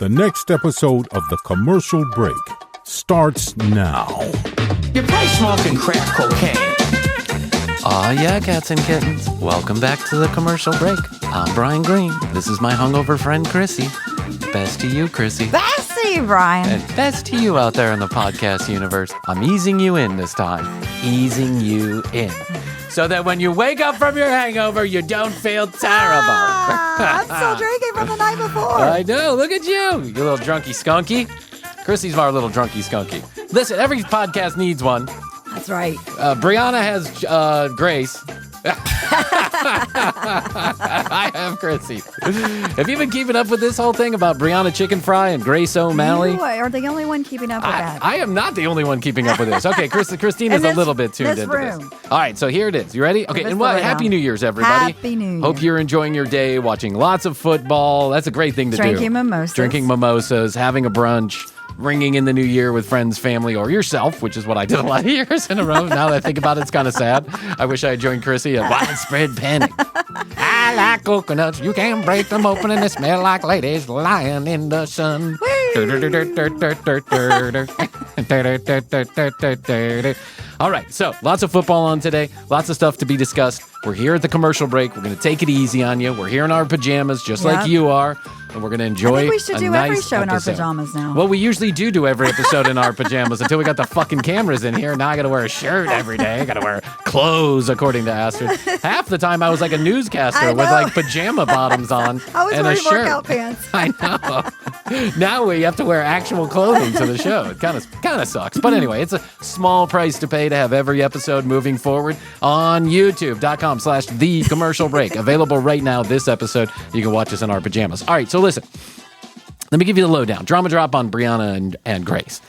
The next episode of The Commercial Break starts now. You're probably smoking crack cocaine. Aw, yeah, cats and kittens. Welcome back to The Commercial Break. I'm Bryan Green. This is my hungover friend, Krissy. Best to you, Krissy. Best to you, Brian. And best to you out there in the podcast universe. I'm easing you in this time. Easing you in. So that when you wake up from your hangover, you don't feel terrible. I'm still drinking from the night before. I know. Look at you. You little drunky skunky. Krissy's our little drunky skunky. Listen, every podcast needs one. That's right. Brianna has Grace. I have Krissy. Have you been keeping up with this whole thing about Brianna Chicken Fry and Grace O'Malley? You are the only one keeping up with that. I am not the only one keeping up with this. Okay, Christina's a little bit tuned into this. All right, so here it is. You ready? Okay, and Happy New Year's, everybody. Happy New Year. Hope you're enjoying your day, watching lots of football. That's a great thing to do. Drinking mimosas, having a brunch. Ringing in the new year with friends, family, or yourself, which is what I did a lot of years in a row. Now that I think about it, it's kind of sad. I wish I had joined Krissy at Widespread Panic. I like coconuts. You can break them open and they smell like ladies lying in the sun. All right, so lots of football on today. Lots of stuff to be discussed. We're here at the commercial break. We're going to take it easy on you. We're here in our pajamas, just like you are. And we're going to enjoy I think we should do nice every show episode. in our pajamas now. Well, we usually do every episode in our pajamas until we got the fucking cameras in here. Now I got to wear a shirt every day. I got to wear clothes, according to Astrid. Half the time I was like a newscaster with like pajama bottoms on and a shirt. Workout pants. I know. Now we have to wear actual clothing to the show. It kind of sucks. But anyway, it's a small price to pay to have every episode moving forward on youtube.com/The Commercial Break. Available right now, this episode. You can watch us in our pajamas. All right, so listen. Let me give you the lowdown. Drama drop on Brianna and Grace.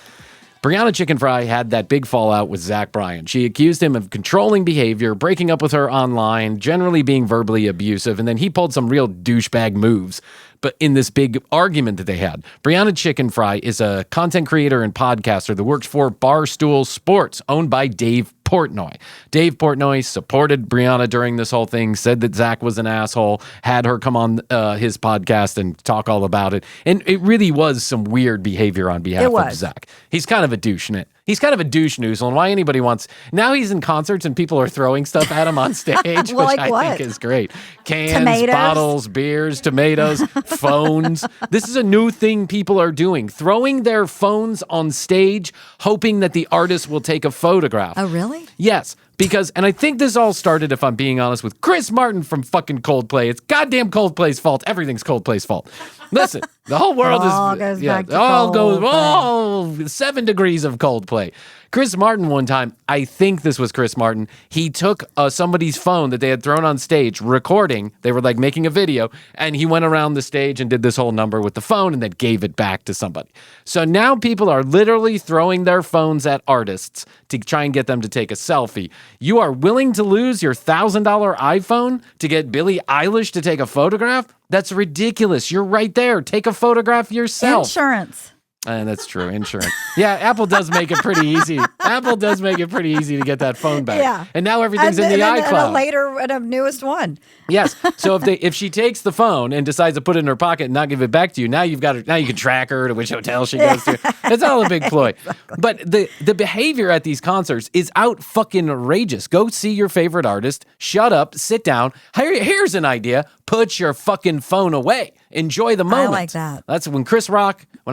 Brianna Chicken Fry had that big fallout with Zach Bryan. She accused him of controlling behavior, breaking up with her online, generally being verbally abusive, and then he pulled some real douchebag moves. But in this big argument that they had, Brianna Chicken Fry is a content creator and podcaster that works for Barstool Sports, owned by Dave Portnoy. Dave Portnoy supported Brianna during this whole thing, said that Zach was an asshole, had her come on his podcast and talk all about it. And it really was some weird behavior on behalf of Zach. He's kind of a douche He's kind of a douche noozle, and why anybody wants... Now he's in concerts and people are throwing stuff at him on stage, which I think is great. Cans, tomatoes. Bottles, beers, tomatoes, phones. This is a new thing people are doing. Throwing their phones on stage, hoping that the artist will take a photograph. Oh, really? Yes. Because, and I think this all started, if I'm being honest, with Chris Martin from fucking Coldplay. It's goddamn Coldplay's fault. Everything's Coldplay's fault. Listen, the whole world goes back to Coldplay. 7 degrees of Coldplay. Chris Martin one time, I think this was Chris Martin, he took somebody's phone that they had thrown on stage, recording, they were like making a video, and he went around the stage and did this whole number with the phone and then gave it back to somebody. So now people are literally throwing their phones at artists to try and get them to take a selfie. You are willing to lose your $1,000 iPhone to get Billie Eilish to take a photograph? That's ridiculous. You're right there. Take a photograph yourself. Insurance. And that's true, insurance. Yeah, Apple does make it pretty easy. Apple does make it pretty easy to get that phone back. Yeah. And now everything's in the iCloud. And a newest one. Yes. So if she takes the phone and decides to put it in her pocket and not give it back to you, now you've got her, now you can track her to which hotel she goes to. It's all a big ploy. Exactly. But the behavior at these concerts is out fucking outrageous. Go see your favorite artist, shut up, sit down. Here's an idea. Put your fucking phone away. Enjoy the moment. I like that. That's when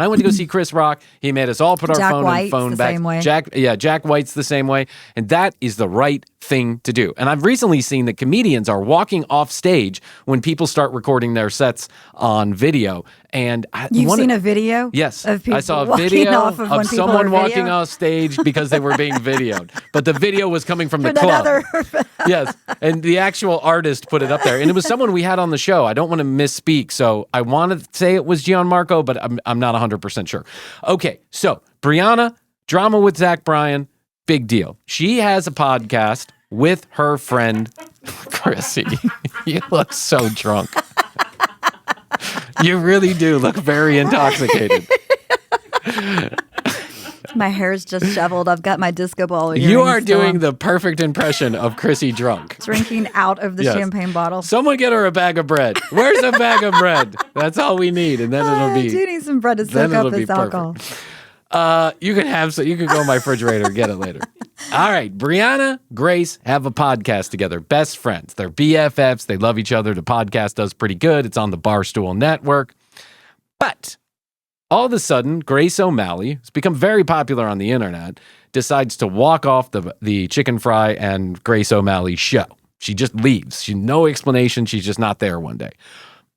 I went to go see Chris Rock, he made us all put our phone back. Same way. Jack White's the same way. And that is the right thing to do. And I've recently seen that comedians are walking off stage when people start recording their sets on video. And you've seen a video? Yes. Of people I saw a video of someone walking video? off stage because they were being videoed. But the video was coming from the club. Yes. And the actual artist put it up there. And it was someone we had on the show. I don't want to misspeak. So I want to say it was Gianmarco, but I'm not 100% sure. Okay. So Brianna, drama with Zach Bryan, big deal. She has a podcast with her friend, Krissy. You look so drunk. You really do look very intoxicated. My hair's just shoveled. I've got my disco ball. You are doing the perfect impression of Krissy drunk. Drinking out of the champagne bottle. Someone get her a bag of bread. Where's a bag of bread? That's all we need, and then it'll be. I do need some bread to soak up this alcohol. You can have so you can go in my refrigerator and get it later. All right, Brianna, Grace have a podcast together. Best friends. They're BFFs. They love each other. The podcast does pretty good. It's on the Barstool Network. But all of a sudden, Grace O'Malley, who's become very popular on the internet, decides to walk off the Chicken Fry and Grace O'Malley show. She just leaves. She no explanation. She's just not there one day.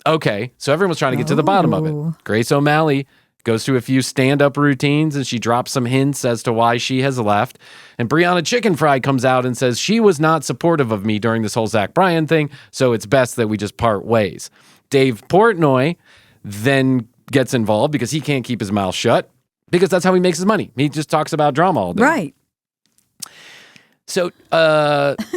Okay, so everyone's trying to get to the bottom of it. Grace O'Malley goes through a few stand-up routines, and she drops some hints as to why she has left. And Brianna Chicken Fry comes out and says she was not supportive of me during this whole Zach Bryan thing, so it's best that we just part ways. Dave Portnoy then gets involved because he can't keep his mouth shut because that's how he makes his money. He just talks about drama all day. Right. So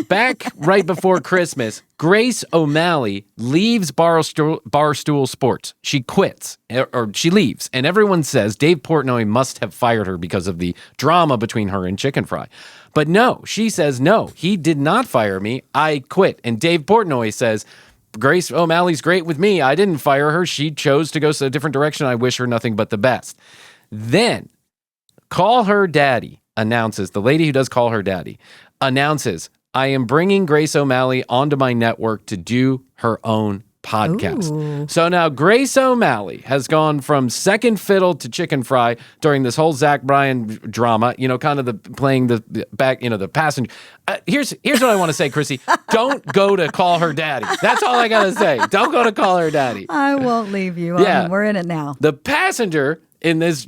back right before Christmas, Grace O'Malley leaves Barstool Sports. She quits, or she leaves, and everyone says Dave Portnoy must have fired her because of the drama between her and Chicken Fry. But no, she says, no, he did not fire me. I quit. And Dave Portnoy says, Grace O'Malley's great with me. I didn't fire her. She chose to go a different direction. I wish her nothing but the best. Then, Call Her Daddy announces, the lady who does Call Her Daddy, announces, I am bringing Grace O'Malley onto my network to do her own podcast. Ooh. So now Grace O'Malley has gone from second fiddle to Chicken Fry during this whole Zach Bryan drama, kind of playing the back, the passenger. Here's what I want to say, Krissy. Don't go to Call Her Daddy. That's all I got to say. Don't go to Call Her Daddy. I won't leave you. Yeah. We're in it now. The passenger in this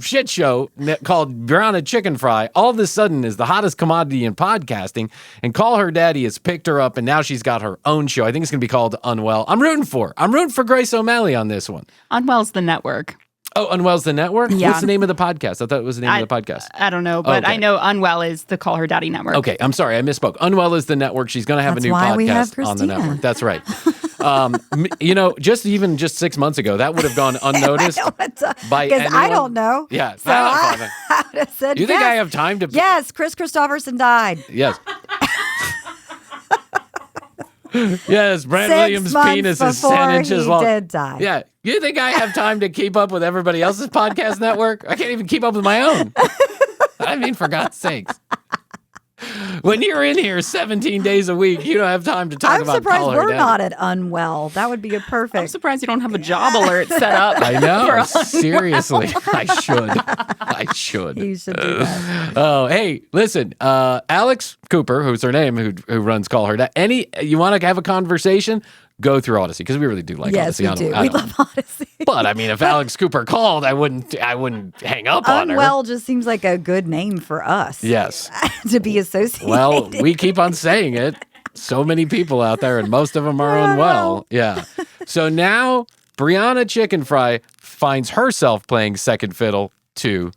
shit show called Brianna Chicken Fry, all of a sudden is the hottest commodity in podcasting, and Call Her Daddy has picked her up, and now she's got her own show. I think it's going to be called Unwell. I'm rooting for Grace O'Malley on this one. Unwell's the network. Oh, Unwell's the network? Yeah. What's the name of the podcast? I thought it was the name of the podcast. I don't know, but I know Unwell is the Call Her Daddy network. Okay, I'm sorry, I misspoke. Unwell is the network. She's going to have a new podcast on the network. That's right. Just 6 months ago, that would have gone unnoticed by anyone. Because I don't know. Yeah. So I would have said, do you think I have time to... Yes, Chris Christopherson died. Yes. Yes, Brent Williams' penis is 10 inches long. He did die. Yeah. You think I have time to keep up with everybody else's podcast network? I can't even keep up with my own. I mean, for God's sakes. When you're in here 17 days a week, you don't have time to talk about Call Her Daddy. I'm surprised we're not at Unwell. That would be a perfect. I'm surprised you don't have a job alert set up. I know. Seriously. I should. You should do that. Oh, hey, listen. Alex Cooper, who's her name, who runs Call Her Daddy. You want to have a conversation? Go through Odyssey, because we really do like Odyssey. Yes, we do. We love Odyssey. But I mean, if Alex Cooper called, I wouldn't hang up on her. Unwell just seems like a good name for us. Yes. To be associated. Well, we keep on saying it. So many people out there, and most of them are unwell. Yeah. So now Brianna Chicken Fry finds herself playing second fiddle to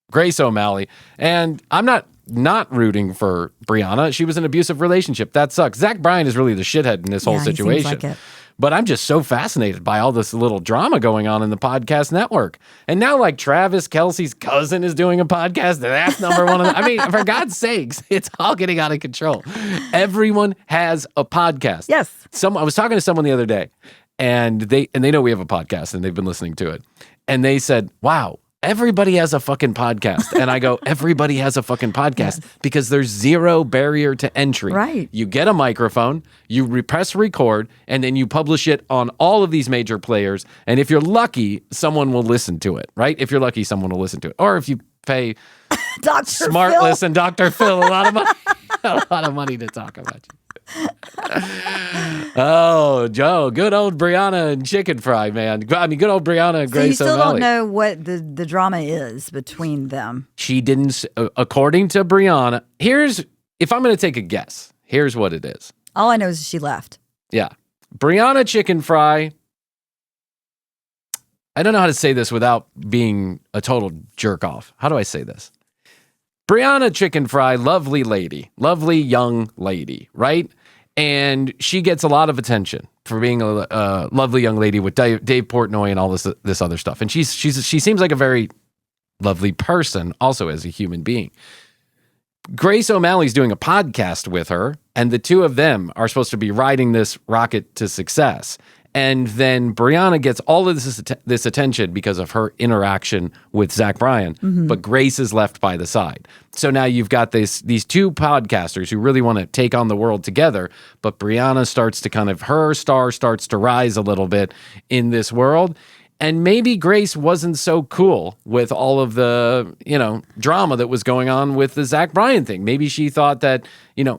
Grace O'Malley, and I'm not rooting for Brianna. She was in an abusive relationship. That sucks. Zach Bryan is really the shithead in this whole situation. Seems like it. But I'm just so fascinated by all this little drama going on in the podcast network. And now, like, Travis Kelce's cousin is doing a podcast, and that's number one. I mean, for God's sakes, it's all getting out of control. Everyone has a podcast. Yes. I was talking to someone the other day, and they know we have a podcast, and they've been listening to it. And they said, wow, everybody has a fucking podcast. And I go, everybody has a fucking podcast because there's zero barrier to entry. Right. You get a microphone, you press record, and then you publish it on all of these major players. And if you're lucky, someone will listen to it, right? If you're lucky, someone will listen to it. Or if you pay Dr. Smartless and Dr. Phil a lot of money to talk about you. Oh, Joe, good old Brianna and Chicken Fry, man. I mean, good old Brianna and Grace So you still O'Malley. don't know what the drama is between them. She didn't, according to Brianna, if I'm going to take a guess, here's what it is. All I know is she left. Yeah. Brianna Chicken Fry, I don't know how to say this without being a total jerk off. How do I say this? Brianna Chicken Fry, lovely lady, lovely young lady, right? And she gets a lot of attention for being a lovely young lady with Dave Portnoy and all this other stuff. And she seems like a very lovely person, also as a human being. Grace O'Malley's doing a podcast with her, and the two of them are supposed to be riding this rocket to success. And then Brianna gets all of this attention because of her interaction with Zach Bryan, but Grace is left by the side. So now you've got these two podcasters who really want to take on the world together, but Brianna starts to her star starts to rise a little bit in this world. And maybe Grace wasn't so cool with all of the, drama that was going on with the Zach Bryan thing. Maybe she thought that,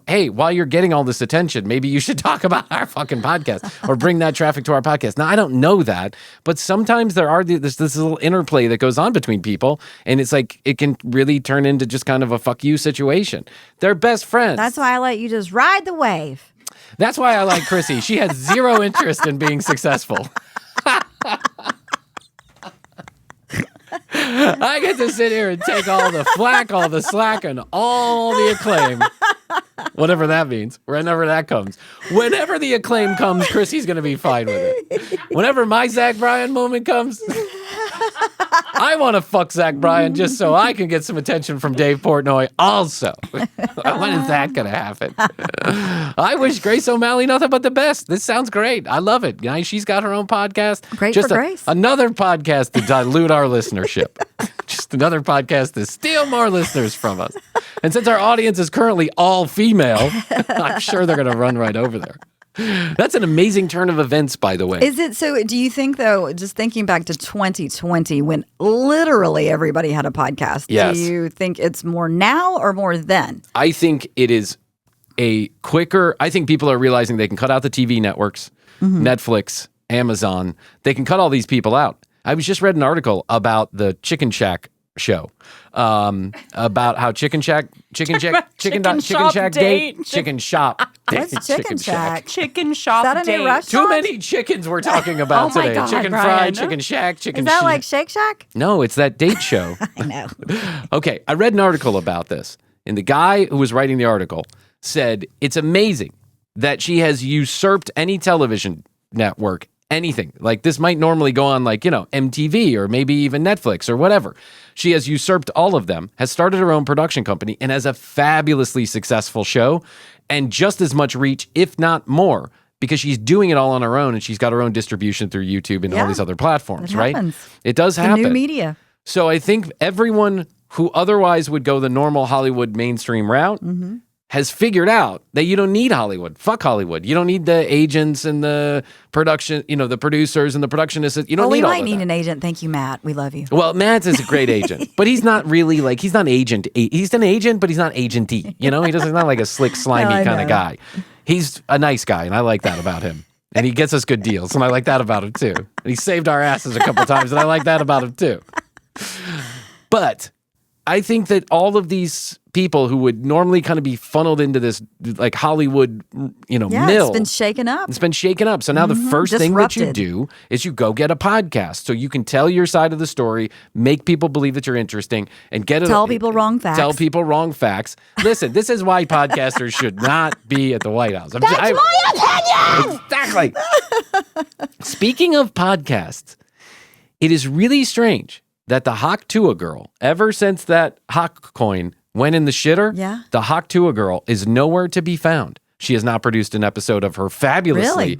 hey, while you're getting all this attention, maybe you should talk about our fucking podcast or bring that traffic to our podcast. Now, I don't know that, but sometimes there are this little interplay that goes on between people, and it's like it can really turn into just kind of a fuck you situation. They're best friends. That's why I let you just ride the wave. That's why I like Krissy. She has zero interest in being successful. I get to sit here and take all the flack, all the slack, and all the acclaim. Whatever that means, whenever that comes. Whenever the acclaim comes, Krissy's going to be fine with it. Whenever my Zach Bryan moment comes, I want to fuck Zach Bryan just so I can get some attention from Dave Portnoy also. When is that going to happen? I wish Grace O'Malley nothing but the best. This sounds great. I love it. She's got her own podcast. Great just for Grace. Another podcast to dilute our listenership. Just another podcast to steal more listeners from us. And since our audience is currently all female, I'm sure they're going to run right over there. That's an amazing turn of events, by the way. Is it so? Do you think, though, just thinking back to 2020 when literally everybody had a podcast, yes. Do you think it's more now or more then? I think it is I think people are realizing they can cut out the TV networks, Netflix, Amazon. They can cut all these people out. I was just read an article about the Chicken Shack show, about how Chicken Shack date. Chicken Shop date. What's Chicken Shack? Chicken shop Is that a date. new restaurant? Too many chickens we're talking about Oh my today. God, Chicken Brian. fried, chicken shack, chicken Is that sheep. like Shake Shack? No, it's that date show. I know. Okay, I read an article about this, and the guy who was writing the article said it's amazing that she has usurped any television network, anything. Like this might normally go on like, MTV or maybe even Netflix or whatever. She has usurped all of them, has started her own production company, and has a fabulously successful show and just as much reach, if not more, because she's doing it all on her own and she's got her own distribution through YouTube and all these other platforms, It right? happens. It does The happen. new media. So I think everyone who otherwise would go the normal Hollywood mainstream route has figured out that you don't need Hollywood. Fuck Hollywood. You don't need the agents and the production, the producers and the production assistants. You don't We need all might of need that. an agent. Thank you, Matt. We love you. Well, Matt is a great agent, but he's not really he's not agent. He's an agent, but he's not agenty. He's not like a slick, slimy I kind of know. guy. He's a nice guy, and I like that about him. And he gets us good deals, and I like that about him too. And he saved our asses a couple times, and I like that about him too. But I think that all of these people who would normally kind of be funneled into this like Hollywood, Yeah, mill. it's been shaken up. It's been shaken up. So now the first thing that you Disrupted. do is you go get a podcast so you can tell your side of the story, make people believe that you're interesting, and get it. Tell people wrong facts. Tell people wrong facts. Listen, this is why podcasters should not be at the White House. That's my opinion! Exactly. Speaking of podcasts, it is really strange that the Tuah Girl, ever since that Hawk coin went in the shitter, the Tuah Girl is nowhere to be found. She has not produced an episode of her fabulously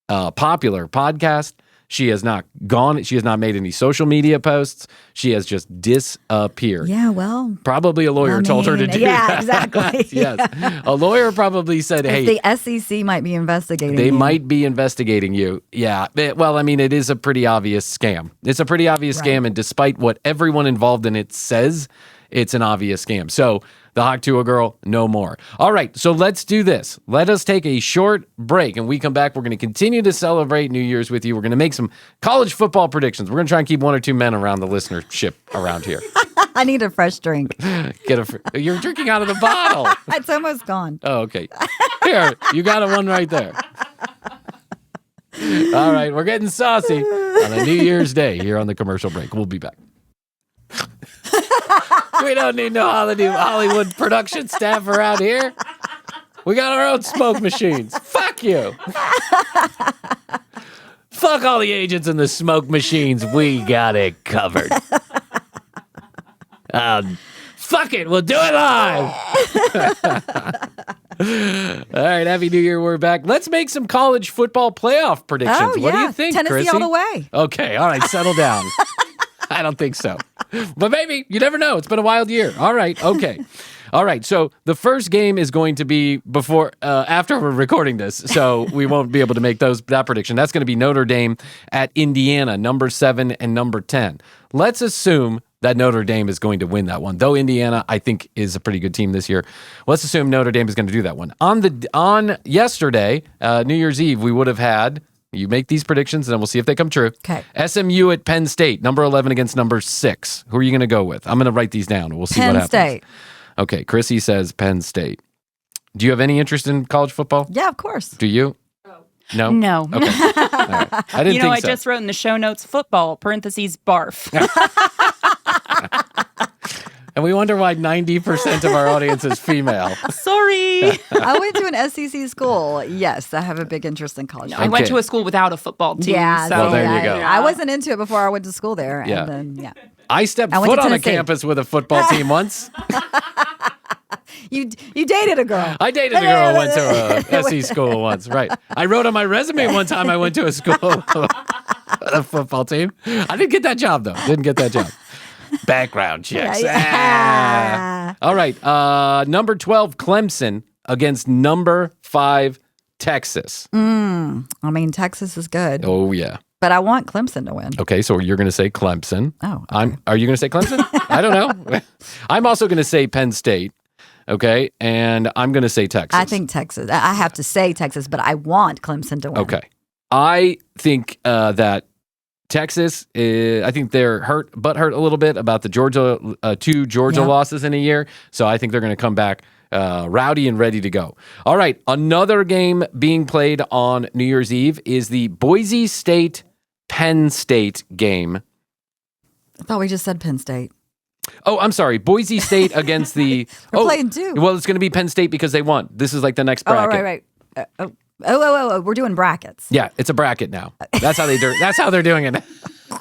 popular podcast. She has not gone. She has not made any social media posts. She has just disappeared. Yeah, well. Probably a lawyer told her to do that. Exactly. Yes. A lawyer probably said, hey. The SEC might be investigating They you. might be investigating you. Yeah. Well, I mean, it is a pretty obvious scam. It's a pretty obvious scam. And despite what everyone involved in it says, it's an obvious scam. So the Tuah Girl, no more. All right. So let's do this. Let us take a short break. And we come back. We're going to continue to celebrate New Year's with you. We're going to make some college football predictions. We're going to try and keep one or two men around the listenership around here. I need a fresh drink. You're drinking out of the bottle. It's almost gone. Oh, okay. Here, you got a one right there. All right, we're getting saucy on a New Year's Day here on the commercial break. We'll be back. We don't need no Hollywood production staff around here. We got our own smoke machines. Fuck you. Fuck all the agents and the smoke machines. We got it covered. Fuck it, we'll do it live. All right, Happy New Year. We're back. Let's make some college football playoff predictions. Oh, What do you think, Tennessee Krissy? all the way. Okay, all right, settle down. I don't think so. But maybe. You never know. It's been a wild year. All right, okay. All right, so the first game is going to be after we're recording this, so we won't be able to make that prediction. That's going to be Notre Dame at Indiana, number 7 and number 10. Let's assume that Notre Dame is going to win that one, though Indiana, I think, is a pretty good team this year. Let's assume Notre Dame is going to do that one. On yesterday, New Year's Eve, we would have had, you make these predictions, and then we'll see if they come true. Okay. SMU at Penn State, number 11 against number 6. Who are you going to go with? I'm going to write these down. We'll see what happens. Penn State. Okay, Krissy says Penn State. Do you have any interest in college football? Yeah, of course. Do you? No? No. Okay. All right. I didn't think I so. just wrote in the show notes football, parentheses, barf. And we wonder why 90% of our audience is female. Sorry. I went to an SEC school. Yes, I have a big interest in college. I went to a school without a football team. Yeah, so Well, there you go. I wasn't into it before I went to school there. Yeah. And then, I stepped I went foot to on a Tennessee. campus with a football team once. You dated a girl. I dated a girl who went to a SE school once, right. I wrote on my resume one time I went to a school with a football team. I didn't get that job, though. Didn't get that job. Background checks. Yeah. All right. Number 12, Clemson against number 5, Texas. I mean, Texas is good, Oh, yeah. but I want Clemson to win. Okay, so you're going to say Clemson. Oh, okay. Are you going to say Clemson? I don't know. I'm also going to say Penn State. Okay, and I'm going to say Texas. I think Texas. I have to say Texas, but I want Clemson to win. Okay. I think that Texas, I think they're hurt a little bit about the two Georgia losses in a year. So I think they're going to come back rowdy and ready to go. All right. Another game being played on New Year's Eve is the Boise State Penn State game. I thought we just said Penn State. Oh, I'm sorry. Boise State against the... We're playing two. Well, it's going to be Penn State because they won. This is like the next bracket. Oh, right. Oh, we're doing brackets. Yeah, it's a bracket now. That's how they do. That's how they're doing it.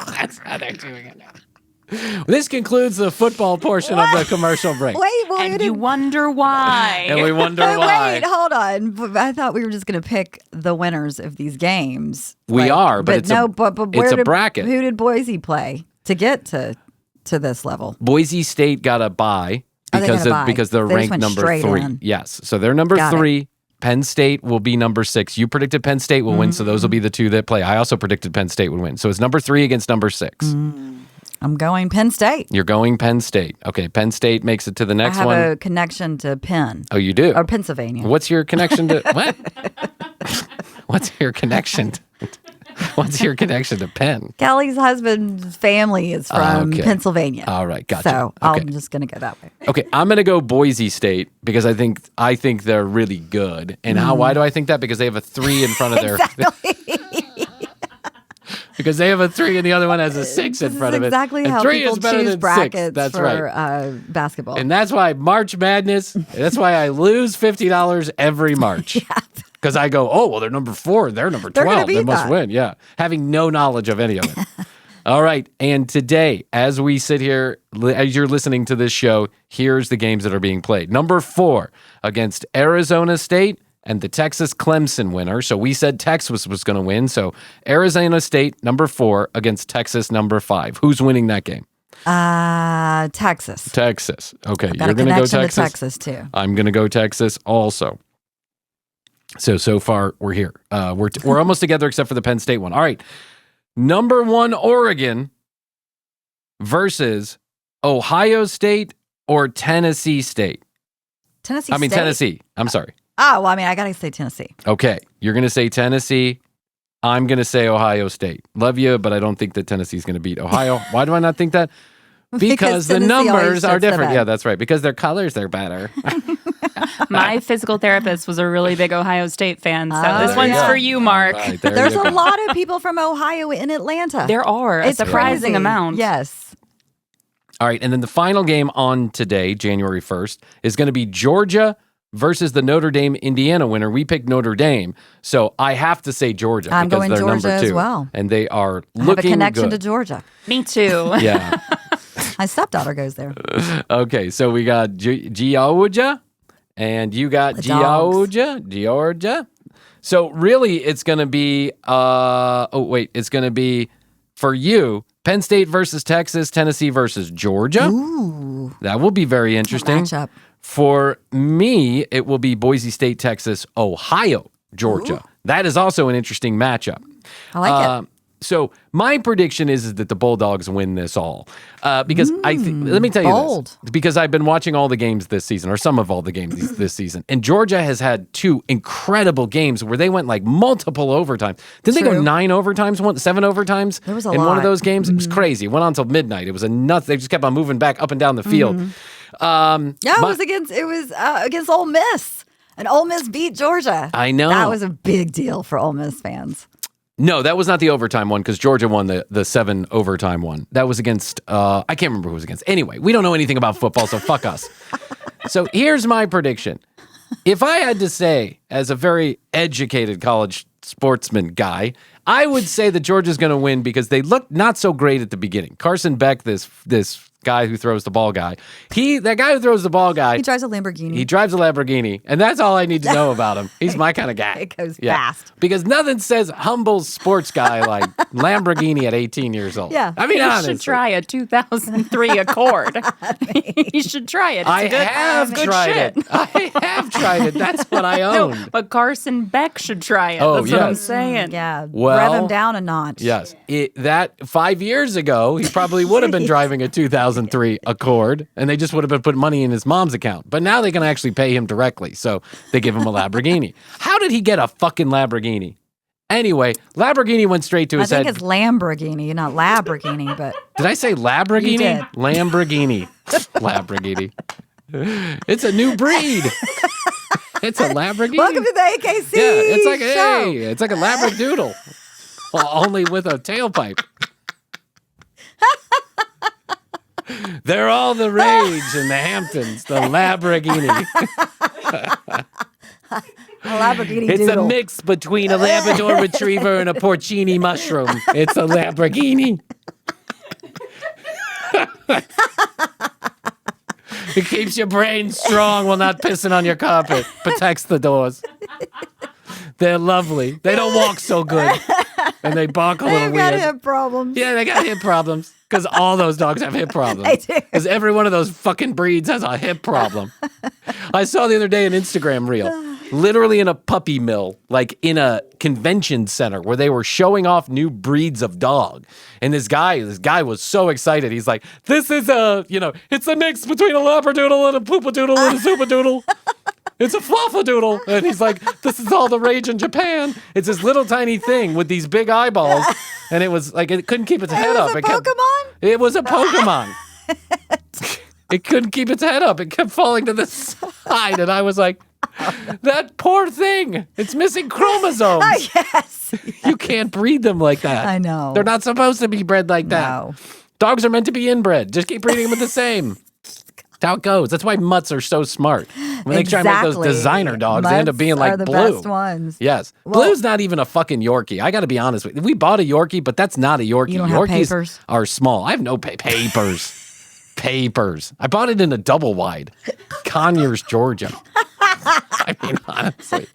That's how they're doing it now. This concludes the football portion of the commercial break. And you wonder why. And we wonder why. Wait, hold on. I thought we were just going to pick the winners of these games. We are, but it's a bracket. Who did Boise play to get to this level? Boise State got a bye Oh, they got a bye. because they're They just ranked went number straight 3. in. Yes, so they're number Got 3. Penn State will be number 6. You predicted Penn State will win, so those will be the two that play. I also predicted Penn State would win. So it's number 3 against number 6. I'm going Penn State. You're going Penn State. Okay, Penn State makes it to the next I have one. a connection to Penn. Oh, you do? Or Pennsylvania. What's your connection to what? What's your connection to Penn? Kelly's husband's family is from Okay. Pennsylvania. All right, gotcha. So Okay. I'm just going to go that way. Okay, I'm going to go Boise State because I think they're really good. And why do I think that? Because they have a 3 in front of their because they have a 3 and the other one has a 6 in front of it. Exactly And how 3 people is better choose than brackets 6. That's for right. Basketball. And that's why March Madness, that's why I lose $50 every March. Because I go, oh, well, they're number 4. They're number 12. They must win. Yeah. Having no knowledge of any of it. All right. And today, as we sit here, as you're listening to this show, here's the games that are being played. Number 4 against Arizona State and the Texas Clemson winner. So we said Texas was going to win. So Arizona State, number 4 against Texas, number 5. Who's winning that game? Texas. Texas. Okay. Got You're a going to go connection Texas. to Texas, too. I'm going to go Texas also. So far, we're here. We're almost together except for the Penn State one. All right. Number 1, Oregon versus Ohio State or Tennessee State. Tennessee. I'm sorry. Oh, well, I mean, I got to say Tennessee. Okay. You're going to say Tennessee. I'm going to say Ohio State. Love you, but I don't think that Tennessee's going to beat Ohio. Why do I not think that? Because the Tennessee always numbers are shits the different. bed. Yeah, that's right. Because their colors, they're better. My physical therapist was a really big Ohio State fan, so Oh, this one's yeah. for you, Mark. Right, there There's you a go. lot of people from Ohio in Atlanta. There are a It's surprising crazy. amount. Yes. All right, and then the final game on today, January 1st, is going to be Georgia versus the Notre Dame Indiana winner. We picked Notre Dame, so I have to say Georgia I'm because going they're Georgia number 2. as well. And they are I have a looking connection good. to Georgia. Me too. Yeah. My stepdaughter goes there. Okay, so we got Georgia, and you got Georgia. So really, it's going to be, it's going to be, for you, Penn State versus Texas, Tennessee versus Georgia. Ooh. That will be very interesting. Matchup. For me, it will be Boise State, Texas, Ohio, Georgia. Ooh. That is also an interesting matchup. I like it. So my prediction is that the Bulldogs win this all because let me tell you this, because I've been watching all the games this season, or some of all the games this season, and Georgia has had 2 incredible games where they went like multiple overtimes. Didn't they go 9 overtimes, 7 overtimes there was a in lot. one of those games? It was crazy. It went on until midnight. It was a nuts. They just kept on moving back up and down the field. It was against Ole Miss. And Ole Miss beat Georgia. I know. That was a big deal for Ole Miss fans. No, that was not the overtime one because Georgia won the 7 overtime one. That was against, I can't remember who it was against. Anyway, we don't know anything about football, so fuck us. So here's my prediction. If I had to say, as a very educated college sportsman guy, I would say that Georgia's going to win because they looked not so great at the beginning. Carson Beck, this guy who throws the ball guy. That guy who throws the ball guy. He drives a Lamborghini. He drives a Lamborghini, and that's all I need to know about him. He's my kind of guy. It goes fast. Because nothing says humble sports guy like Lamborghini at 18 years old. Yeah. I mean, honestly. You should try a 2003 Accord. You should try it. It's I good, have good tried shit. it. I have tried it. That's what I own. No, but Carson Beck should try it. Oh, That's what I'm yes. saying. Yeah. Well, rev him down a notch. Yes. That 5 years ago, he probably would have been driving a 2003 Accord, and they just would have been putting money in his mom's account. But now they can actually pay him directly, so they give him a Lamborghini. How did he get a fucking Lamborghini? Anyway, Lamborghini went straight to his head. I think it's Lamborghini, not Labroghini, but... Did I say Labroghini? You did. Lamborghini. Lamborghini. It's a new breed. It's a Lamborghini. Welcome to the AKC Yeah, it's like show. it's like a Labradoodle, well, only with a tailpipe. They're all the rage in the Hamptons. The Lamborghini. A Labroghini It's doodle. a mix between a Labrador Retriever and a porcini mushroom. It's a Lamborghini. It keeps your brain strong while not pissing on your carpet. Protects the doors. They're lovely. They don't walk so good. And they bark a little They've weird. got hip problems. Yeah, they got hip problems. Because all those dogs have hip problems. They do. Because every one of those fucking breeds has a hip problem. I saw the other day an Instagram reel, literally in a puppy mill, like in a convention center where they were showing off new breeds of dog. And this guy was so excited. He's like, this is it's a mix between a Labradoodle and a Poopadoodle and a Zoopadoodle. It's a fluffadoodle. And he's like, this is all the rage in Japan. It's this little tiny thing with these big eyeballs. And it was like, it couldn't keep its head up. It was a Pokemon? It was a Pokemon. It couldn't keep its head up. It kept falling to the side. And I was like, that poor thing. It's missing chromosomes. Yes. You can't breed them like that. I know. They're not supposed to be bred like that. No. Dogs are meant to be inbred. Just keep breeding them with the same. That's how it goes. That's why mutts are so smart. When they try to make those designer dogs, they end up being like are the Blue. best ones. Yes. Well- Blue's not even a fucking Yorkie. I got to be honest with you. We bought a Yorkie, but that's not a Yorkie. You don't have Yorkies papers? are small. I have no papers. Papers. I bought it in a double wide. Conyers, Georgia. I mean, honestly.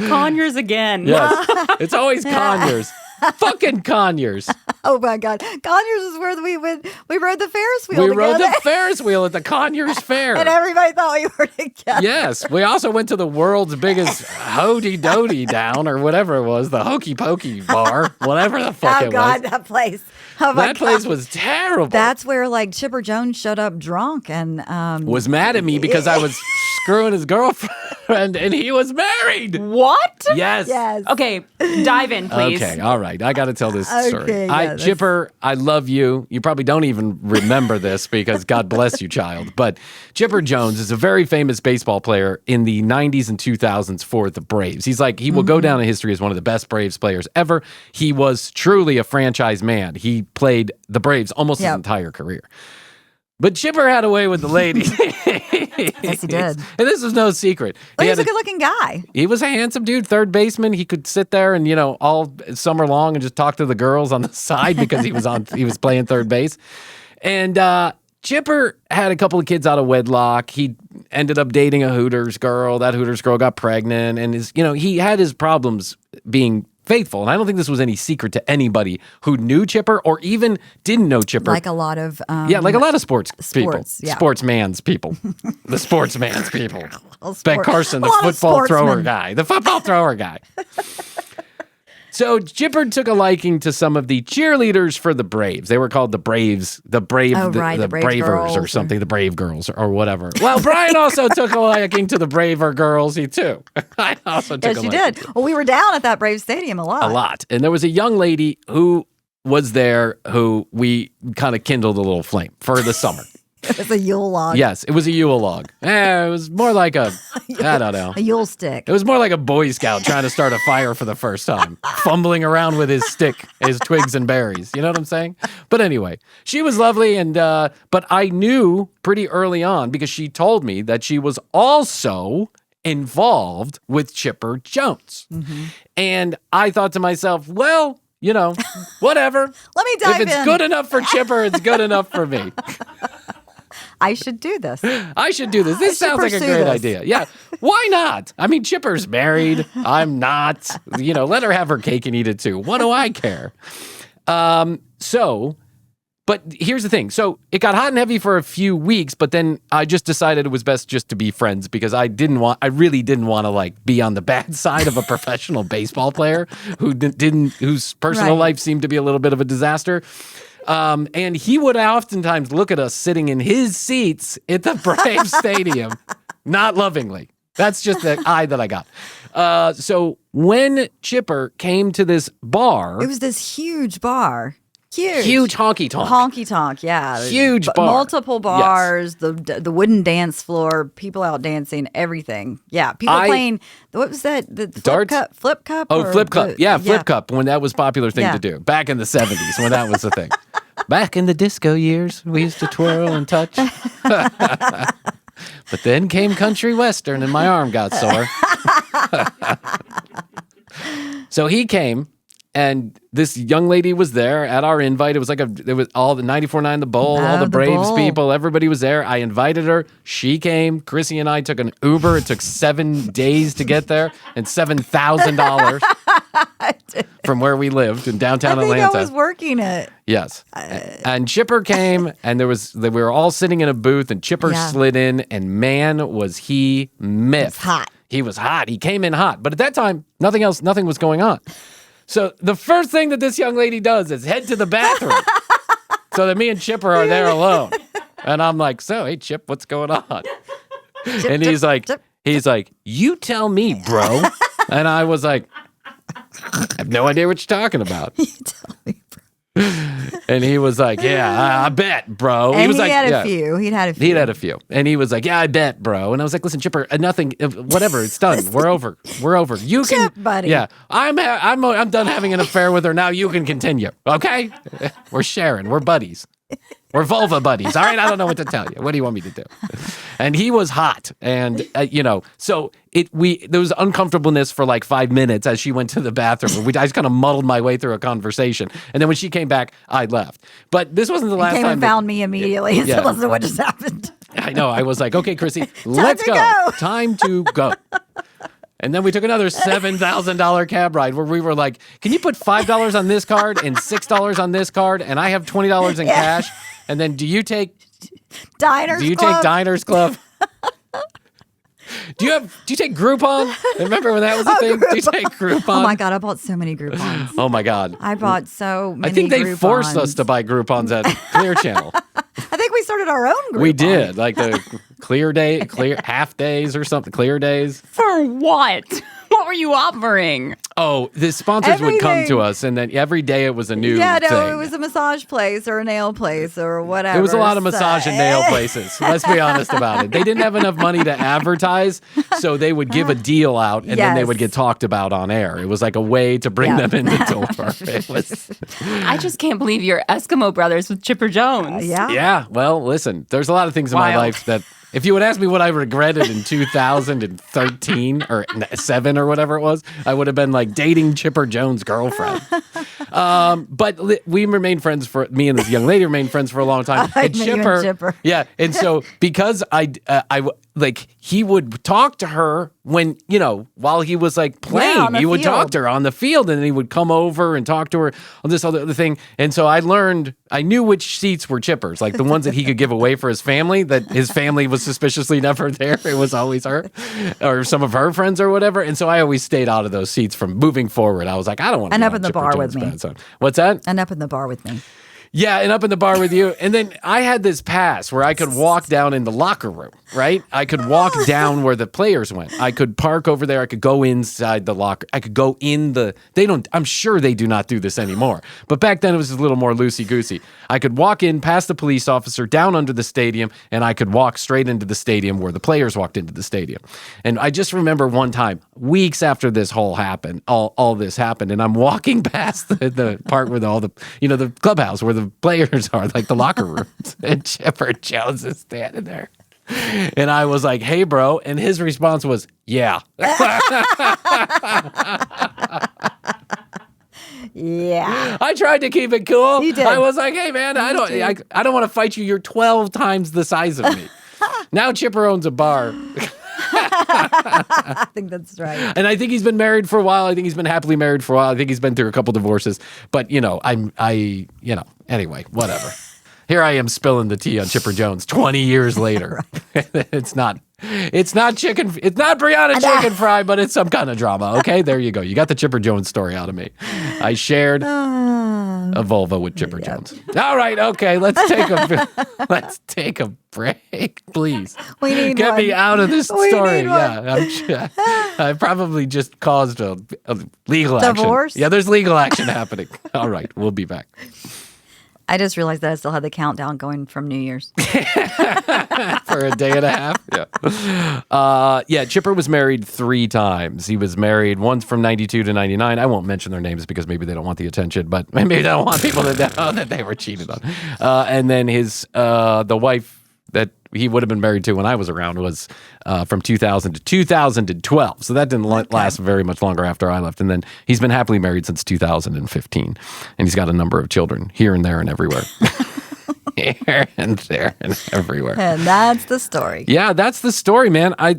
Conyers again. Yes. It's always Conyers. Fucking Conyers. Oh my God. Conyers is where we went. We rode the Ferris wheel We together. rode the Ferris wheel at the Conyers Fair. And everybody thought we were together. Yes, we also went to the world's biggest Hody Doty down, or whatever it was, the Hokey Pokey bar, whatever the fuck Oh it God, was. that place. Oh my That place God. was terrible. That's where like Chipper Jones showed up drunk and was mad at me because I was screwing his girlfriend and he was married. What? Yes. yes. Okay, dive in, please. Okay, all right. I got to tell this story. Okay, yeah, Chipper, I love you. You probably don't even remember this because God bless you, child. But Chipper Jones is a very famous baseball player in the 90s and 2000s for the Braves. He will go down in history as one of the best Braves players ever. He was truly a franchise man. He played the Braves almost his entire career. But Chipper had a way with the ladies. Yes, he did. And this was no secret. But He he's had a good-looking guy. He was a handsome dude, third baseman. He could sit there and, all summer long and just talk to the girls on the side because he was playing third base. And Chipper had a couple of kids out of wedlock. He ended up dating a Hooters girl. That Hooters girl got pregnant, and he had his problems being faithful. And I don't think this was any secret to anybody who knew Chipper or even didn't know Chipper. Like a lot of like a lot of sports people. Yeah. Sportsman's people. The sportsman's people. Ben Carson, the a lot of football thrower sportsmen. guy. The football thrower guy. So Chipper took a liking to some of the cheerleaders for the Braves. They were called the Braves, the Brave Bravers Girls or something, the Brave Girls or whatever. Well, Brian also took a liking to the Braver Girls, he too. I also took Yes, a you liking. did. Well, we were down at that Brave Stadium a lot. A lot. And there was a young lady who was there who we kind of kindled a little flame for the summer. It was a Yule log. Yes, it was a Yule log. It was more like I don't know. A Yule stick. It was more like a Boy Scout trying to start a fire for the first time, fumbling around with his stick, his twigs and berries. You know what I'm saying? But anyway, she was lovely, and but I knew pretty early on because she told me that she was also involved with Chipper Jones. Mm-hmm. And I thought to myself, well, whatever. Let me dive in. If it's good enough for Chipper, it's good enough for me. I should do this. I should do this. This sounds like a great idea. Yeah. Why not? I mean, Chipper's married. I'm not. Let her have her cake and eat it too. What do I care? But here's the thing. So it got hot and heavy for a few weeks, but then I just decided it was best just to be friends because I really didn't want to be on the bad side of a professional baseball player whose personal life seemed to be a little bit of a disaster. And he would oftentimes look at us sitting in his seats at the Braves Stadium, not lovingly. That's just the eye that I got. So when Chipper came to this bar, It was this huge bar. huge honky tonk. Honky tonk, yeah. Huge bar. Multiple bars, the wooden dance floor, people out dancing, everything. Yeah, people playing, what was that? The Darts? Flip cup? Oh, or flip cup. the- Yeah, flip cup, when that was a popular thing Yeah. to do. Back in the 70s, when that was the thing. Back in the disco years, we used to twirl and touch. But then came country western and my arm got sore. So he came, and this young lady was there at our invite. It was it was all the 94.9 The Bowl, all the the Braves Bowl. people, everybody was there. I invited her. She came. Krissy and I took an Uber. It took 7 days to get there and $7,000 from where we lived in downtown I think Atlanta. I was working it. Yes. And Chipper came, and we were all sitting in a booth, and Chipper Yeah. slid in, and man, was he miffed. hot. He was hot. He came in hot. But at that time, nothing was going on. So the first thing that this young lady does is head to the bathroom so that me and Chipper are there alone. And I'm like, so, hey, Chip, what's going on? And he's like, you tell me, bro. And I was like, I have no idea what you're talking about. You tell me, bro. And he was like, yeah, I bet, bro. And he was he like, had yeah. a few. He'd had a few. He'd had a few. And he was like, yeah, I bet, bro. And I was like, listen, Chipper, nothing, whatever, it's done. We're over. You can, Chip, buddy. Yeah, I'm done having an affair with her. Now you can continue, okay? We're sharing. We're buddies. We're vulva buddies. All right, I don't know what to tell you. What do you want me to do? And he was hot, and so there was uncomfortableness for like 5 minutes as she went to the bathroom. I just kind of muddled my way through a conversation, and then when she came back, I left. But this wasn't the last Came time. and found me immediately and Yeah. said, listen, what just happened? I know. I was like, okay, Krissy, let's to go. go. Time to go. And then we took another $7,000 cab ride where we were like, can you put $5 on this card and $6 on this card? And I have $20 in cash. And then do you take Diners Club? Diners Club? Do you take Groupon? Remember when that was a thing? Do you take Groupon? Oh my God, I bought so many Groupons. Oh my God. I bought so many I think they Groupons. forced us to buy Groupons at Clear Channel. I think we started our own Groupon. We did, like the clear half days or something, clear days. For what? What were you offering? Oh, the sponsors would come to Everything. us, and then every day it was a new Yeah, no, thing. it was a massage place or a nail place or whatever. It was a lot of So- massage and nail places. Let's be honest about it. They didn't have enough money to advertise, so they would give a deal out, and then they would Yes. get talked about on air. It was like a way to bring Yeah. them in the door. It was, I just can't believe you're Eskimo Brothers with Chipper Jones. Yeah. yeah. Well, listen, there's a lot of things in my Wild. life that If you would ask me what I regretted in 2013 or 7 or whatever it was, I would have been like dating Chipper Jones' girlfriend. But we remained friends me and this young lady remained friends for a long time. I met you and Chipper. Yeah. And so because he would talk to her when, while he was like playing, he would talk to her on the field, and then he would come over and talk to her on this other thing. And so I knew which seats were Chipper's, like the ones that he could give away for his family, that his family was suspiciously never there. It was always her or some of her friends or whatever. And so I always stayed out of those seats from moving forward. I was like, I don't want to And up in the bar with me. What's that? And up in the bar with me. Yeah, and up in the bar with you. And then I had this pass where I could walk down in the locker room, right? I could walk down where the players went. I could park over there. I could go inside the locker. I could go in I'm sure they do not do this anymore. But back then it was a little more loosey-goosey. I could walk in past the police officer, down under the stadium, and I could walk straight into the stadium where the players walked into the stadium. And I just remember one time, weeks after this whole happened, all this happened, and I'm walking past the part where the clubhouse where the players are, like the locker rooms, and Chipper Jones is standing there. And I was like, hey, bro. And his response was, yeah. Yeah. I tried to keep it cool. You did. I was like, hey, man, I don't want to fight you. You're 12 times the size of me. Now Chipper owns a bar. I think that's right. And I think he's been married for a while. I think he's been happily married for a while. I think he's been through a couple divorces. But, anyway, whatever. Here I am spilling the tea on Chipper Jones 20 years later. It's not Brianna chicken fry, but it's some kind of drama. Okay, there you go. You got the Chipper Jones story out of me. I shared a vulva with Chipper Jones. All right, okay, let's take a break, please. We need Get one. me out of this We story. need one. Yeah, I probably just caused a legal Divorce? action. Yeah, there's legal action happening. All right, we'll be back. I just realized that I still had the countdown going from New Year's. For a day and a half. Yeah. Chipper was married 3 times. He was married once from 92 to 99. I won't mention their names because maybe they don't want the attention, but maybe they don't want people to know that they were cheated on. And then the wife that he would have been married to when I was around was from 2000 to 2012. So that didn't last very much longer after I left. And then he's been happily married since 2015. And he's got a number of children here and there and everywhere. Here and there and everywhere. And that's the story. Yeah, that's the story, man. I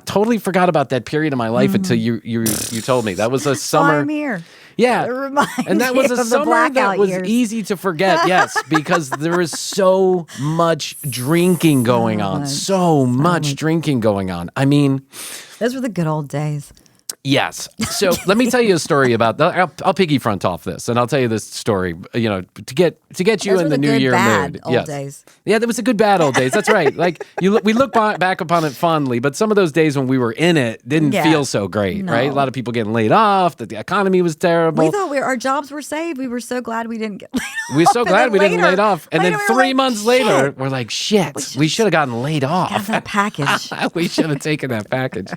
totally forgot about that period of my life until you told me. That was a summer. I'm here. Yeah, It reminds and that was you a of the summer that blackout was years. easy to forget. Yes, because there was so much drinking going on. So much drinking going on. I mean, Those were the good old days. yes. So let me tell you a story about that. I'll piggy front off this, and I'll tell you this story. To get you Those in were the new good, year bad mood. old Yes. days. Yeah, that was a good bad old days. That's right. Like we look back upon it fondly, but some of those days when we were in it didn't Yeah. feel so great, No. right? A lot of people getting laid off. That the economy was terrible. We thought our jobs were saved. We were so glad we didn't get laid off. We're so And glad then we didn't later- laid off. And then later we were 3 like, months later, shit, we're like, shit, we should have gotten laid got off. that package. We should have taken that package.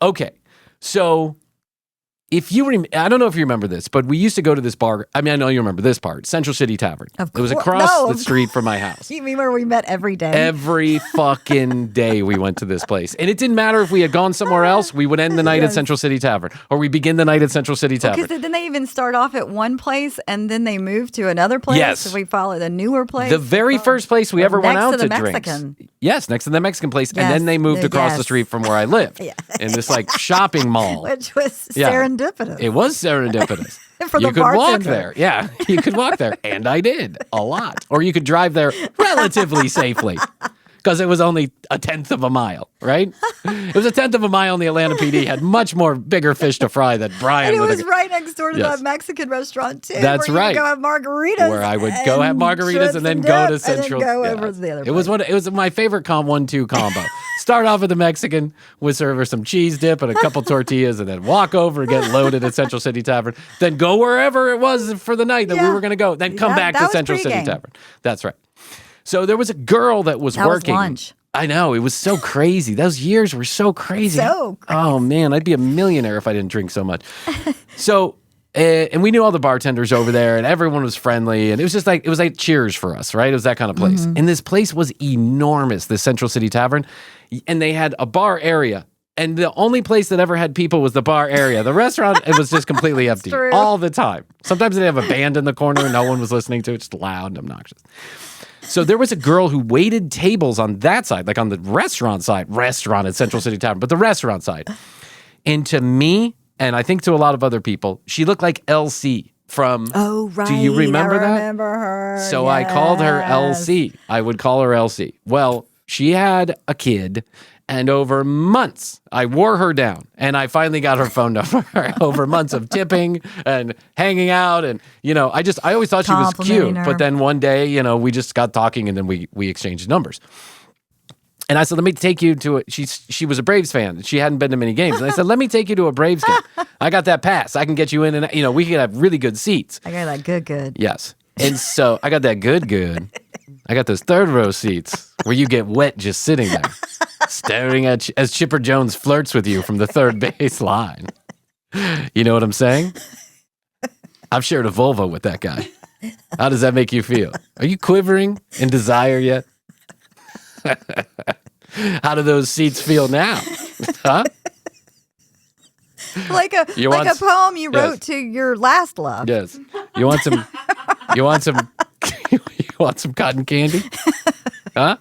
Okay. So I don't know if you remember this, but we used to go to this bar. I mean, I know you remember this part, Central City Tavern. It was across the street from my house. You mean where we met every day? Every fucking day we went to this place. And it didn't matter if we had gone somewhere else, we would end the night at Central City Tavern, or we begin the night at Central City Tavern. Because then they even start off at one place and then they move to another place. Yes. So we follow the newer place. The very first place we ever went Next out to the to drinks. Mexican. Yes, next to the Mexican place. And Yes, then they moved across the yes. street from where I lived in this like shopping mall. Which was Yeah. serendipitous. It was serendipitous. For You the could walk bartender. there. Yeah, you could walk there. And I did a lot. Or you could drive there relatively safely. Because it was only a 1/10 of a mile, right? It was a 1/10 of a mile, and the Atlanta PD had much more bigger fish to fry than Brian. And it with was right next door to Yes. that Mexican restaurant too. That's where you right. could go have margaritas. Where I would go have margaritas and then go to Central. And then go Yeah. over to the other It was place. it was my favorite 1-2 combo. Start off with the Mexican, with serve her some cheese dip and a couple tortillas, and then walk over and get loaded at Central City Tavern. Then go wherever it was for the night that we Yeah. were going to go. Then come back That to was Central City pregame. Tavern. That's right. So there was a girl that was That was working. lunch. I know, it was so crazy. Those years were so crazy. So crazy. Oh man, I'd be a millionaire if I didn't drink so much. So And we knew all the bartenders over there, and everyone was friendly, and it was like Cheers for us, right? It was that kind of place. And this place was enormous, the Central City Tavern, and they had a bar area. And the only place that ever had people was the bar area. The restaurant, it was just completely empty all the time. Sometimes they'd have a band in the corner and no one was listening to it, just loud and obnoxious. So there was a girl who waited tables on that side, like on the restaurant at Central City Tavern, but the restaurant side. And to me, and I think to a lot of other people, she looked like LC from... Oh, right. Do you remember that? I remember her. So I called her LC. I would call her LC. Well, she had a kid, and over months, I wore her down, and I finally got her phone number over months of tipping and hanging out, and, I always thought she was cute, but then one day, we just got talking, and then we exchanged numbers. And I said, let me take you to it. She was a Braves fan. She hadn't been to many games. And I said, let me take you to a Braves game. I got that pass. I can get you in and, we could have really good seats. I got that good. Yes. And so I got that good. I got those third row seats where you get wet just sitting there, staring at as Chipper Jones flirts with you from the third base line. You know what I'm saying? I've shared a Volvo with that guy. How does that make you feel? Are you quivering in desire yet? How do those seats feel now? Huh? Like a poem you wrote to your last love. Yes. You want some cotton candy? Huh?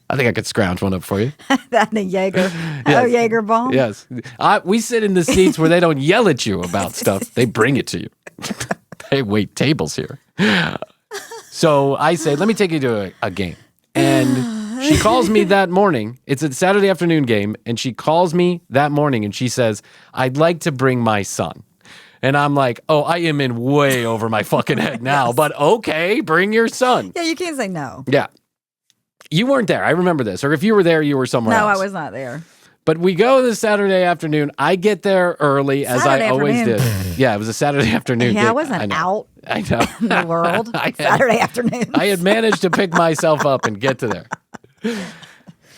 I think I could scrounge one up for you. That and a Jaeger. Yes. Oh, Jaeger bomb. Yes. We sit in the seats where they don't yell at you about stuff. They bring it to you. They wait tables here. So I say, let me take you to a game. And she calls me that morning. It's a Saturday afternoon game. And she calls me that morning and she says, I'd like to bring my son. And I'm like, oh, I am in way over my fucking head now. Yes. But okay, bring your son. Yeah, you can't say no. Yeah. You weren't there. I remember this. Or if you were there, you were somewhere else. No, I was not there. But we go this Saturday afternoon. I get there early, as I always did. Yeah, it was a Saturday afternoon. Yeah, I wasn't out I know. in the world. Saturday afternoon. I had managed to pick myself up and get to there.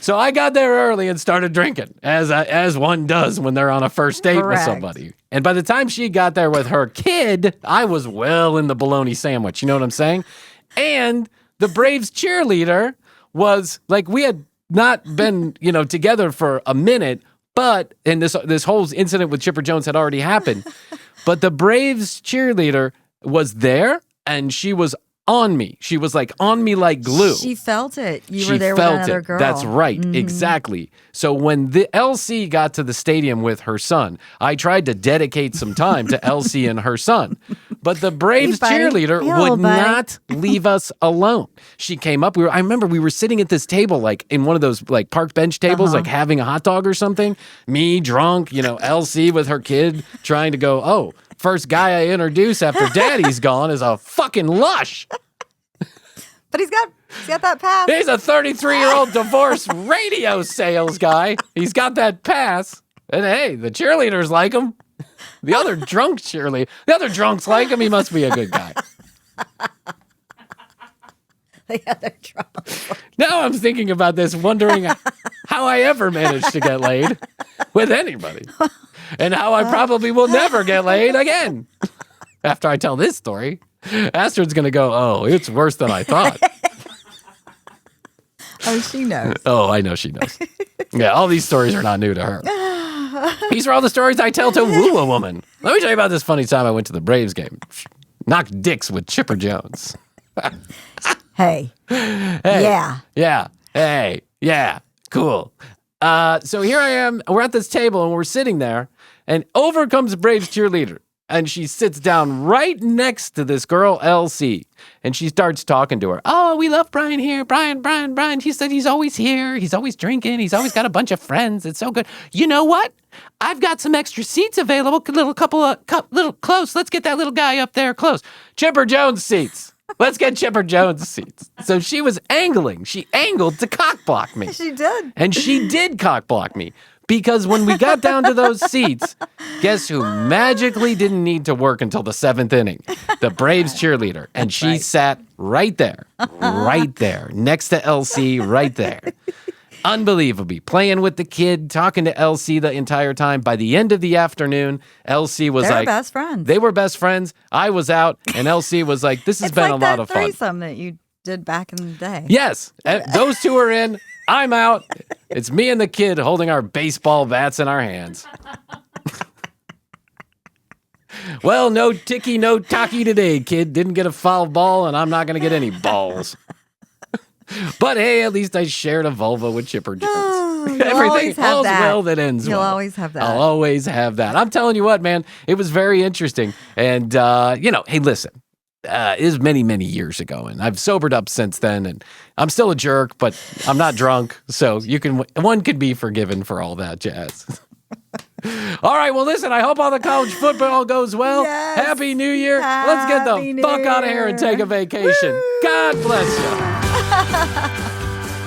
So I got there early and started drinking, as one does when they're on a first date with somebody. And by the time she got there with her kid, I was well in the bologna sandwich. You know what I'm saying? And the Braves cheerleader was like, we had not been, together for a minute, and this whole incident with Chipper Jones had already happened. But the Braves cheerleader was there, and she was on me. She was like on me like glue. She felt it. You were there with another girl. That's right. Mm-hmm. Exactly. So when the LC got to the stadium with her son, I tried to dedicate some time to LC and her son. But the Braves cheerleader would not leave us alone. She came up. I remember we were sitting at this table, like in one of those like park bench tables, like having a hot dog or something. Me drunk, LC with her kid trying to go, oh, first guy I introduce after daddy's gone is a fucking lush. But he's got that pass. He's a 33-year-old divorce radio sales guy. He's got that pass. And hey, the cheerleaders like him. The other drunks like him. He must be a good guy. The other drunks. Now I'm thinking about this, wondering how I ever managed to get laid with anybody. And how I probably will never get laid again. After I tell this story, Astrid's going to go, oh, it's worse than I thought. Oh, she knows. Oh, I know she knows. Yeah, all these stories are not new to her. These are all the stories I tell to woo a woman. Let me tell you about this funny time I went to the Braves game. Knocked dicks with Chipper Jones. Hey. Yeah. Yeah. Hey. Yeah. Cool. So here I am. We're at this table and we're sitting there, and over comes Braves cheerleader. And she sits down right next to this girl, LC. And she starts talking to her. Oh, we love Bryan here. Bryan. She said he's always here. He's always drinking. He's always got a bunch of friends. It's so good. You know what? I've got some extra seats available. Little close. Let's get that little guy up there close. Chipper Jones seats. Let's get Chipper Jones seats. So she was angling. She angled to cock block me. She did. And she did cock block me. Because when we got down to those seats, guess who magically didn't need to work until the 7th inning? The Braves cheerleader. And she sat right there, next to LC, right there. Unbelievably. Playing with the kid, talking to Elsie the entire time. By the end of the afternoon, Elsie was They're like... best friends. They were best friends. I was out, and Elsie was like, this has been like a lot of that fun. threesome that you did back in the day. Yes. Those two are in. I'm out. It's me and the kid holding our baseball bats in our hands. Well, no ticky, no talkie today, kid. Didn't get a foul ball, and I'm not going to get any balls. But hey, at least I shared a vulva with Chipper Jones. Everything all's well that ends well. You'll always have that. I'll always have that. I'm telling you what, man, it was very interesting. And, hey, listen, it is many, many years ago, and I've sobered up since then, and I'm still a jerk, but I'm not drunk, so one could be forgiven for all that jazz. All right, well, listen, I hope all the college football goes well. Yes. Happy New Year. Let's get the fuck out of here and take a vacation. Woo. God bless you.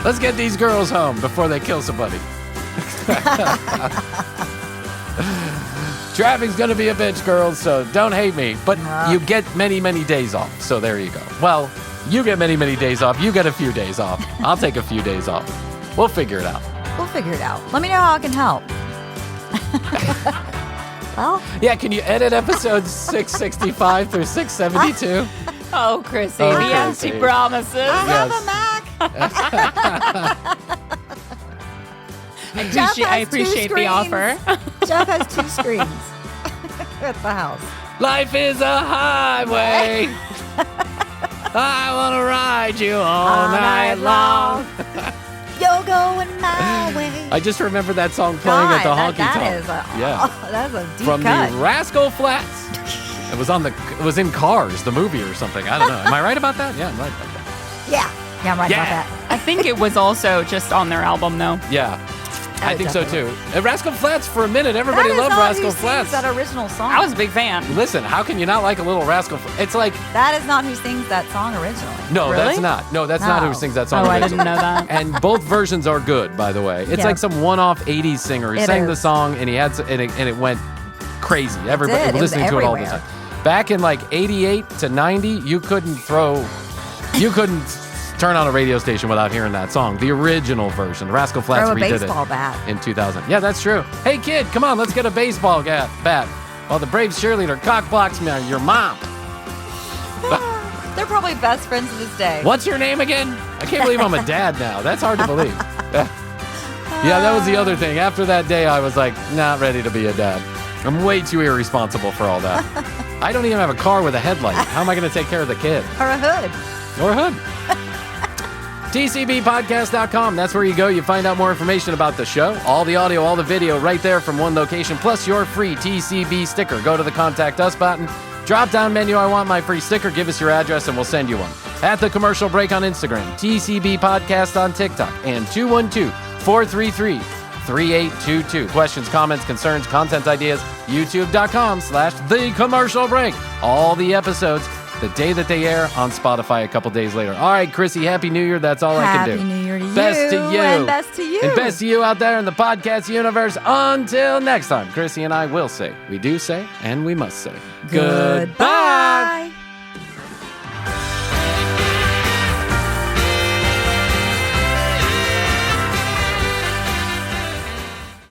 Let's get these girls home before they kill somebody. Traffic's going to be a bitch, girls, so don't hate me. But you get many, many days off, so there you go. Well, you get many, many days off. You get a few days off. I'll take a few days off. We'll figure it out. We'll figure it out. Let me know how I can help. Well, yeah, can you edit episodes 665 through 672? Oh, Krissy, Oh, the Krissy. empty promises. I have Yes. a Mac. I appreciate the offer. Jeff has 2 screens at the house. Life is a highway. I want to ride you all night long. You're going my way. I just remember that song playing at the honky that tonk. is that's a deep From cut. the Rascal Flats. It was in Cars, the movie or something. I don't know. Am I right about that? Yeah, I'm right about that. Yeah, I'm right about that. I think it was also just on their album, though. Yeah. I think so too. definitely. Rascal Flats for a minute. Everybody loved Rascal Flats. That original song. I was a big fan. Listen, how can you not like a little Rascal Flats? It's like That is not who sings that song originally. no, Really? that's not. No, that's not who No. sings that song. Oh, I originally. didn't know that. And both versions are good, by the way. It's Yeah. like some one-off '80s singer who It sang the is. song, and it went crazy. Everybody did. It was listening to it all the everywhere. time. Back in like '88 to '90, you couldn't turn on a radio station without hearing that song. The original version. The Rascal Flats Throw a redid baseball it bat. in 2000. Yeah, that's true. Hey, kid, come on, let's get a baseball bat. While the Braves cheerleader cock blocks me, your mom. They're probably best friends to this day. What's your name again? I can't believe I'm a dad now. That's hard to believe. Yeah, that was the other thing. After that day, I was like, not ready to be a dad. I'm way too irresponsible for all that. I don't even have a car with a headlight. How am I going to take care of the kid? Or a hood. Or a hood. TCBpodcast.com. That's where you go. You find out more information about the show, all the audio, all the video right there from one location, plus your free TCB sticker. Go to the Contact Us button. Drop down menu, I want my free sticker. Give us your address and we'll send you one. At The Commercial Break on Instagram, TCB Podcast on TikTok, and 212-433-3822. Questions, comments, concerns, content ideas, youtube.com/The Commercial Break. All the episodes the day that they air on Spotify a couple days later. All right, Krissy, Happy New Year. That's all I can do. Happy New Year to Best you. to you. And best to you. And best to you out there in the podcast universe. Until next time, Krissy and I will say, we do say, and we must say, Goodbye.